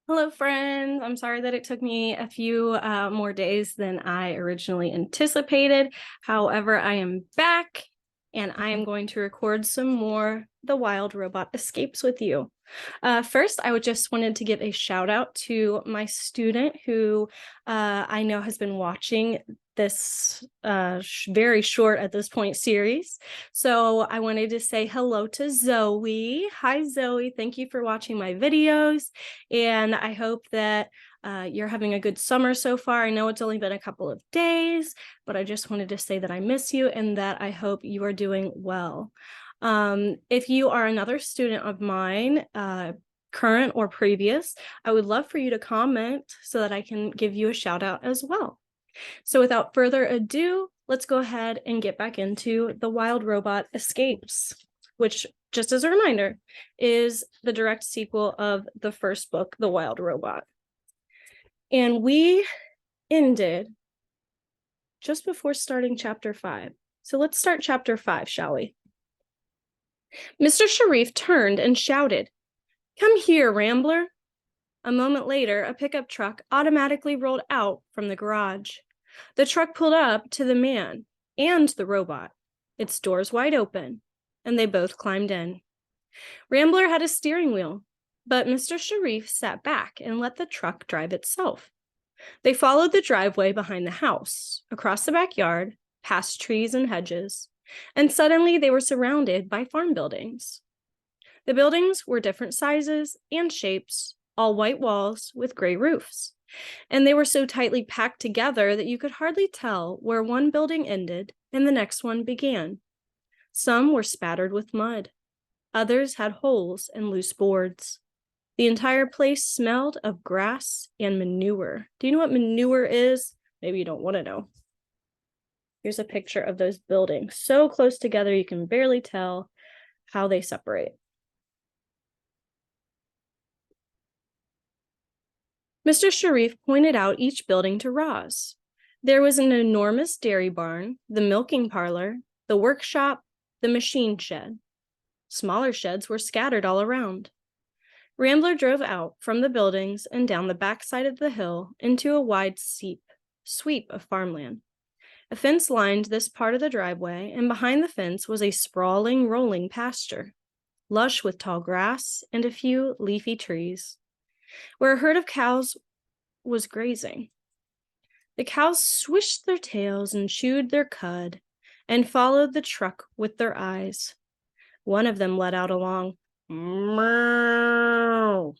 Hello, friends. I'm sorry that it took me a few more days than I originally anticipated. However, I am back and I am going to record some more The Wild Robot Escapes with you. First, I would just wanted to give a shout out to my student who I know has been watching this very short at this point series. So I wanted to say hello to Zoe. Hi, Zoe. Thank you for watching my videos. And I hope that you're having a good summer so far. I know it's only been a couple of days, but I just wanted to say that I miss you and that I hope you are doing well. If you are another student of mine, current or previous, I would love for you to comment so that I can give you a shout out as well. So without further ado, let's go ahead and get back into The Wild Robot Escapes, which, just as a reminder, is the direct sequel of the first book, The Wild Robot. And we ended just before starting chapter 5. So let's start chapter 5, shall we? Mr. Sharif turned and shouted, "Come here, Rambler." A moment later, a pickup truck automatically rolled out from the garage. The truck pulled up to the man and the robot, its doors wide open, and they both climbed in. Rambler had a steering wheel, but Mr. Sharif sat back and let the truck drive itself. They followed the driveway behind the house, across the backyard, past trees and hedges, and suddenly they were surrounded by farm buildings. The buildings were different sizes and shapes, all white walls with gray roofs, and they were so tightly packed together that you could hardly tell where one building ended and the next one began. Some were spattered with mud. Others had holes and loose boards. The entire place smelled of grass and manure. Do you know what manure is? Maybe you don't want to know. Here's a picture of those buildings. So close together, you can barely tell how they separate. Mr. Sharif pointed out each building to Roz. There was an enormous dairy barn, the milking parlor, the workshop, the machine shed. Smaller sheds were scattered all around. Rambler drove out from the buildings and down the backside of the hill into a wide sweep of farmland. A fence lined this part of the driveway, and behind the fence was a sprawling, rolling pasture, lush with tall grass and a few leafy trees, where a herd of cows was grazing. The cows swished their tails and chewed their cud and followed the truck with their eyes. One of them let out a long meow.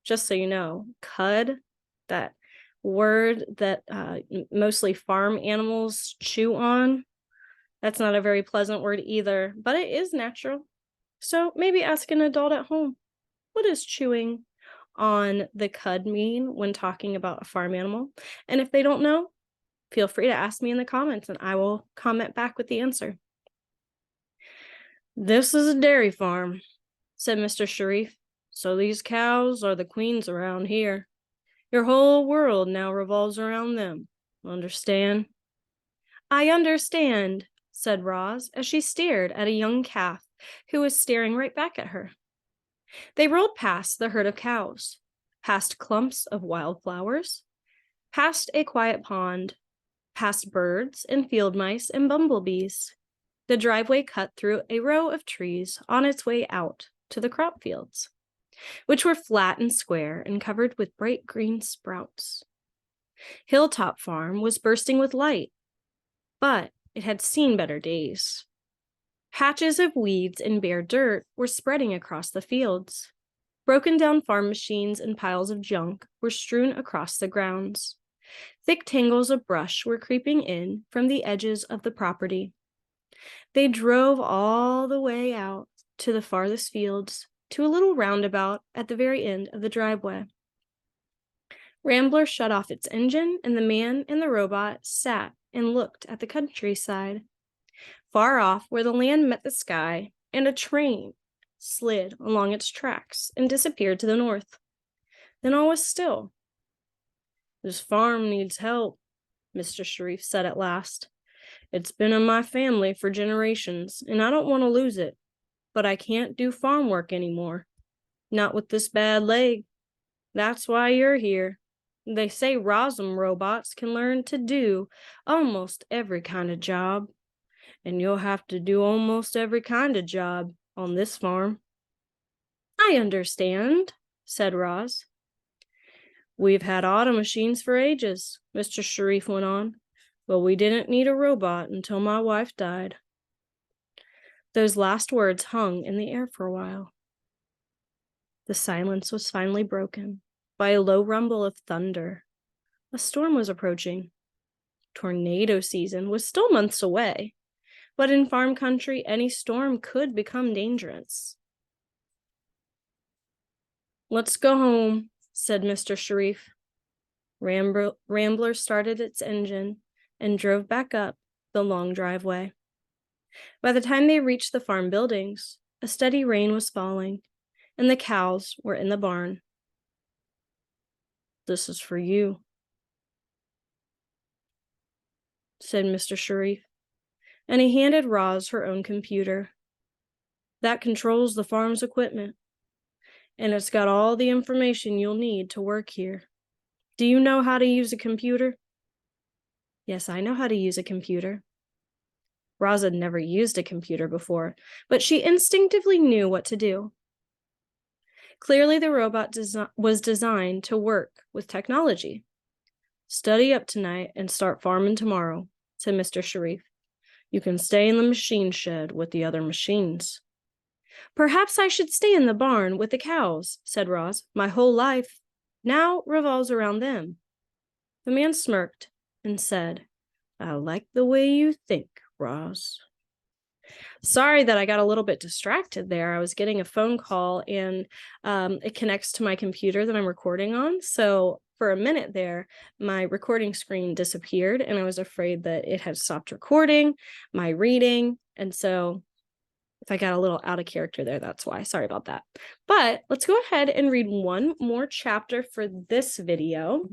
Just so you know, cud, that word that mostly farm animals chew on, that's not a very pleasant word either, but it is natural. So maybe ask an adult at home, what does chewing on the cud mean when talking about a farm animal? And if they don't know, feel free to ask me in the comments and I will comment back with the answer. "This is a dairy farm," said Mr. Sharif. "So these cows are the queens around here. Your whole world now revolves around them. Understand?" "I understand," said Roz as she stared at a young calf who was staring right back at her. They rolled past the herd of cows, past clumps of wildflowers, past a quiet pond, past birds and field mice and bumblebees. The driveway cut through a row of trees on its way out to the crop fields, which were flat and square and covered with bright green sprouts. Hilltop Farm was bursting with light, but it had seen better days. Patches of weeds and bare dirt were spreading across the fields. Broken down farm machines and piles of junk were strewn across the grounds. Thick tangles of brush were creeping in from the edges of the property. They drove all the way out to the farthest fields, to a little roundabout at the very end of the driveway. Rambler shut off its engine, and the man and the robot sat and looked at the countryside. Far off, where the land met the sky, and a train slid along its tracks and disappeared to the north. Then all was still. "This farm needs help," Mr. Sharif said at last. "It's been in my family for generations, and I don't want to lose it. But I can't do farm work anymore. Not with this bad leg." That's why you're here. They say Rosm robots can learn to do almost every kind of job, and you'll have to do almost every kind of job on this farm." "I understand," said Roz. "We've had auto machines for ages," Mr. Sharif went on, "but we didn't need a robot until my wife died." Those last words hung in the air for a while. The silence was finally broken by a low rumble of thunder. A storm was approaching. Tornado season was still months away, but in farm country, any storm could become dangerous. "Let's go home," said Mr. Sharif. Rambler started its engine and drove back up the long driveway. By the time they reached the farm buildings, a steady rain was falling, and the cows were in the barn. "This is for you," said Mr. Sharif, and he handed Roz her own computer. "That controls the farm's equipment, and it's got all the information you'll need to work here. Do you know how to use a computer?" "Yes, I know how to use a computer." Roz had never used a computer before, but she instinctively knew what to do. Clearly, the robot was designed to work with technology. "Study up tonight and start farming tomorrow," said Mr. Sharif. "You can stay in the machine shed with the other machines." "Perhaps I should stay in the barn with the cows," said Roz. "My whole life now revolves around them." The man smirked and said, "I like the way you think, Roz." Sorry that I got a little bit distracted there. I was getting a phone call and it connects to my computer that I'm recording on. So for a minute there, my recording screen disappeared and I was afraid that it had stopped recording my reading. And so if I got a little out of character there, that's why. Sorry about that. But let's go ahead and read one more chapter for this video.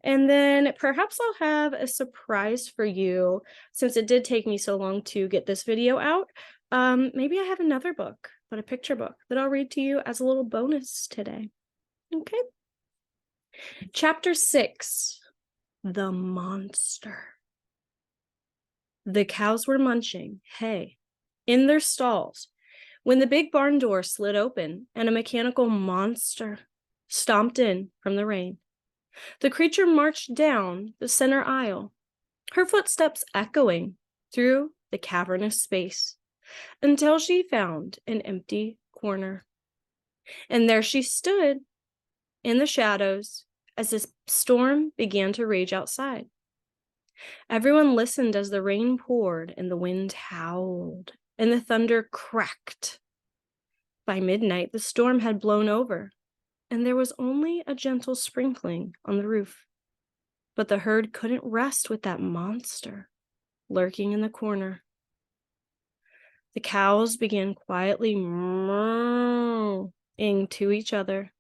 And then perhaps I'll have a surprise for you since it did take me so long to get this video out. Maybe I have another book, but a picture book that I'll read to you as a little bonus today. Okay. Chapter 6, The Monster. The cows were munching hay in their stalls when the big barn door slid open and a mechanical monster stomped in from the rain. The creature marched down the center aisle, her footsteps echoing through the cavernous space until she found an empty corner. And there she stood in the shadows as the storm began to rage outside. Everyone listened as the rain poured and the wind howled and the thunder cracked. By midnight, the storm had blown over, and there was only a gentle sprinkling on the roof. But the herd couldn't rest with that monster lurking in the corner. The cows began quietly mooing to each other.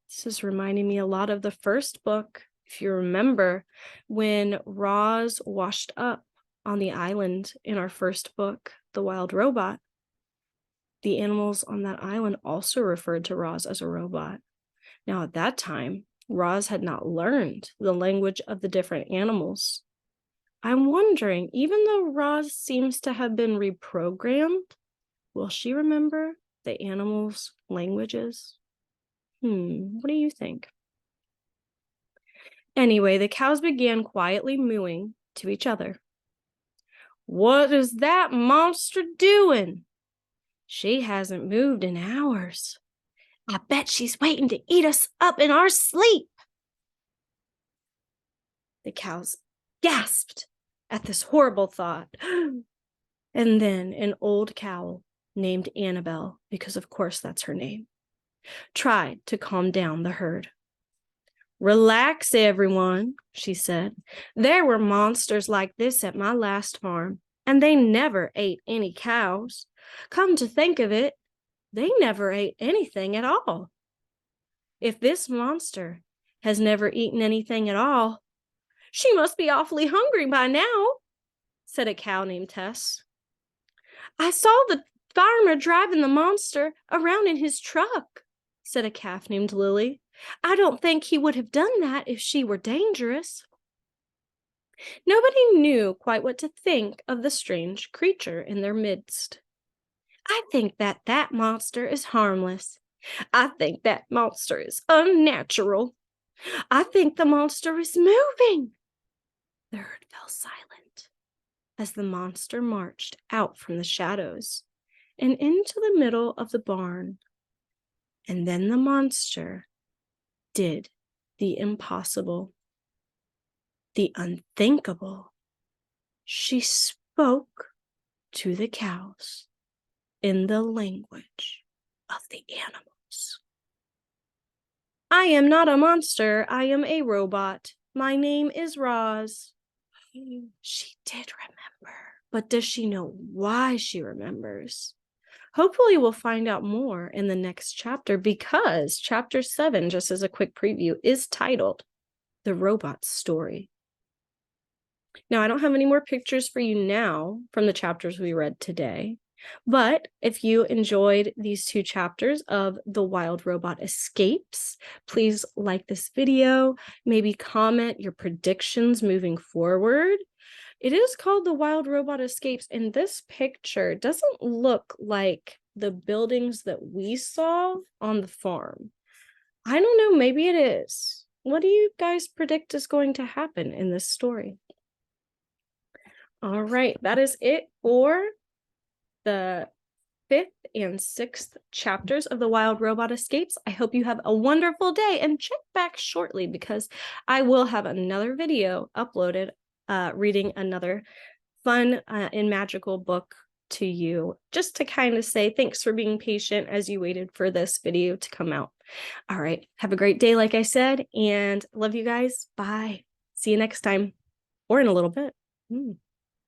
This is reminding me a lot of the first book. If you remember, when Roz washed up on the island in our first book, The Wild Robot, the animals on that island also referred to Roz as a robot. Now, at that time, Roz had not learned the language of the different animals. I'm wondering, even though Roz seems to have been reprogrammed, will she remember the animals' languages? What do you think? Anyway, the cows began quietly mooing to each other. "What is that monster doing? She hasn't moved in hours. I bet she's waiting to eat us up in our sleep." The cows gasped at this horrible thought. And then an old cow named Annabelle, because of course that's her name, tried to calm down the herd. "Relax, everyone," she said. "There were monsters like this at my last farm, and they never ate any cows. Come to think of it, they never ate anything at all. If this monster has never eaten anything at all, she must be awfully hungry by now," said a cow named Tess. "I saw the farmer driving the monster around in his truck," said a calf named Lily. I don't think he would have done that if she were dangerous. Nobody knew quite what to think of the strange creature in their midst. I think that monster is harmless. I think that monster is unnatural. I think the monster is moving. The herd fell silent as the monster marched out from the shadows and into the middle of the barn. And then the monster did the impossible, the unthinkable. She spoke to the cows in the language of the animals. I am not a monster. I am a robot. My name is Roz. She did remember, but does she know why she remembers? Hopefully we'll find out more in the next chapter, because chapter 7, just as a quick preview, is titled The Robot's Story. Now, I don't have any more pictures for you now from the chapters we read today, but if you enjoyed these 2 chapters of The Wild Robot Escapes, please like this video, maybe comment your predictions moving forward. It is called The Wild Robot Escapes, and this picture doesn't look like the buildings that we saw on the farm. I don't know, maybe it is. What do you guys predict is going to happen in this story? All right, that is it for the 5th and 6th chapters of The Wild Robot Escapes. I hope you have a wonderful day, and check back shortly because I will have another video uploaded reading another fun and magical book to you, just to kind of say thanks for being patient as you waited for this video to come out. All right, have a great day, like I said, and love you guys. Bye. See you next time, or in a little bit.